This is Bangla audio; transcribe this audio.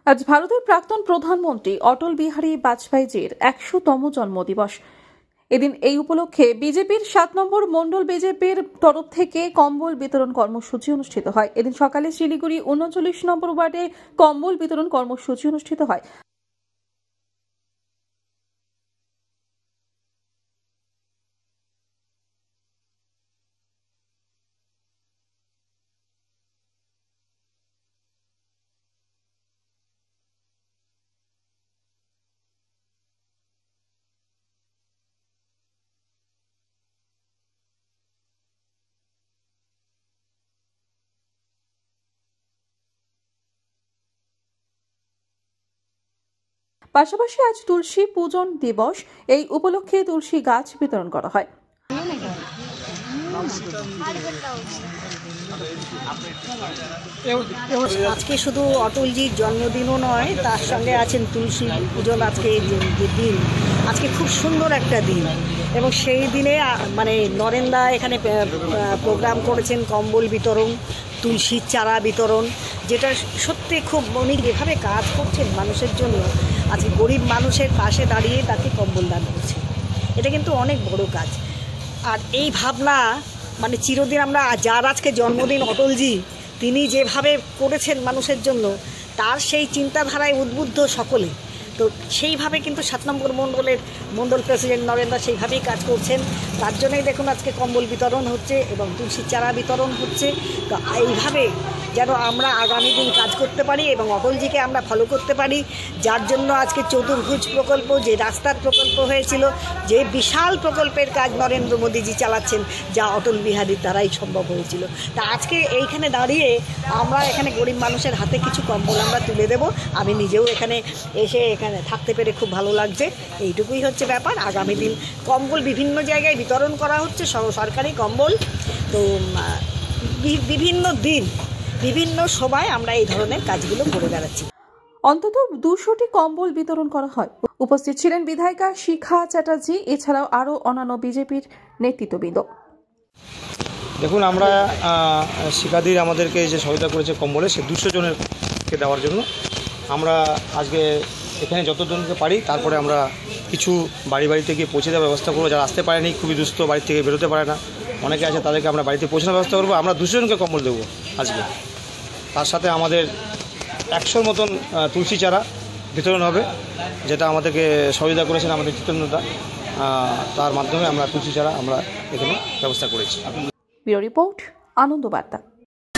আজ ভারতের প্রাক্তন প্রধানমন্ত্রী অটল বিহারী বাজপেয়ীজির 100তম জন্মদিবস। এদিন এই উপলক্ষে বিজেপির 7 নম্বর মণ্ডল বিজেপির তরফ থেকে কম্বল বিতরণ কর্মসূচি অনুষ্ঠিত হয়। এদিন সকালে শিলিগুড়ি 39 নম্বর ওয়ার্ডে কম্বল বিতরণ কর্মসূচি অনুষ্ঠিত হয়। পাশাপাশি আজ তুলসী পূজন দিবস। এই উপলক্ষে তুলসী গাছ বিতরণ করা হয়। আজকে শুধু অটলজির জন্মদিনও নয়, তার সঙ্গে আছেন তুলসী পূজন। আজকে যে দিন, আজকে খুব সুন্দর একটা দিন, এবং সেই দিনে মানে নরেন্দা এখানে প্রোগ্রাম করেছেন কম্বল বিতরণ, তুলসীর চারা বিতরণ, যেটা সত্যি খুব উনি যেভাবে কাজ করছেন মানুষের জন্য, আজকে গরিব মানুষের পাশে দাঁড়িয়ে তাকে কম্বল দান করছে, এটা কিন্তু অনেক বড় কাজ। আর এই ভাবনা মানে চিরদিন আমরা, যার আজকে জন্মদিন অটলজি, তিনি যেভাবে করেছেন মানুষের জন্য, তার সেই চিন্তাধারায় উদ্বুদ্ধ সকলে। তো সেইভাবে কিন্তু 7 নম্বর মণ্ডল প্রেসিডেন্ট নরেন্দ্র সেইভাবেই কাজ করছেন। তার জন্যই দেখুন আজকে কম্বল বিতরণ হচ্ছে এবং তুলসী চারা বিতরণ হচ্ছে। তো এইভাবে যেন আমরা আগামী দিন কাজ করতে পারি এবং অটলজিকে আমরা ফলো করতে পারি, যার জন্য আজকে চতুর্ভুজ প্রকল্প, যে রাস্তার প্রকল্প হয়েছিল, যে বিশাল প্রকল্পের কাজ নরেন্দ্র মোদীজি চালাচ্ছেন, যা অটল বিহারীর দ্বারাই সম্ভব হয়েছিল। তা আজকে এইখানে দাঁড়িয়ে আমরা এখানে গরিব মানুষের হাতে কিছু কম্বল আমরা তুলে দেব। আমি নিজেও এখানে এসে এখানে থাকতে পেরে খুব ভালো লাগছে। এইটুকুই হচ্ছে ব্যাপার। আগামী দিন কম্বল বিভিন্ন জায়গায় বিতরণ করা হচ্ছে, সরকারি কম্বল। তো বিভিন্ন দিন বিভিন্ন সময় আমরা এই ধরনের কাজগুলো করে বেড়াচ্ছি। অন্তত 200টি কম্বল বিতরণ করা হয়। উপস্থিত ছিলেন বিধায়িকা শিখা চ্যাটার্জি, এছাড়াও আরও অন্যান্য বিজেপির নেতৃত্ববৃন্দ। দেখুন, আমরা শিখাদির আমাদেরকে যে সহায়তা করেছে কম্বলে, সে 200 জনেরকে দেওয়ার জন্য আমরা আজকে এখানে যতজনকে পারি, তারপরে আমরা কিছু বাড়িতে গিয়ে পৌঁছে দেওয়ার ব্যবস্থা করবো। যারা আসতে পারেনি, খুবই দুস্থ, বাড়ি থেকে বেরোতে পারে না, অনেকে আছে, তাদেরকে আমরা বাড়িতে পৌঁছানোর ব্যবস্থা করবো। আমরা 200 জনকে কম্বল দেবো আজকে। তার সাথে আমাদের 100 মতন তুলসী চারা বিতরণ হবে, যেটা আমাদেরকে সহযোগিতা করেছেন আমাদের চিত্তনদা। তার মাধ্যমে আমরা তুলসী চারা আমরা এখানে ব্যবস্থা করেছি। ব্যুরো রিপোর্ট, আনন্দ বার্তা।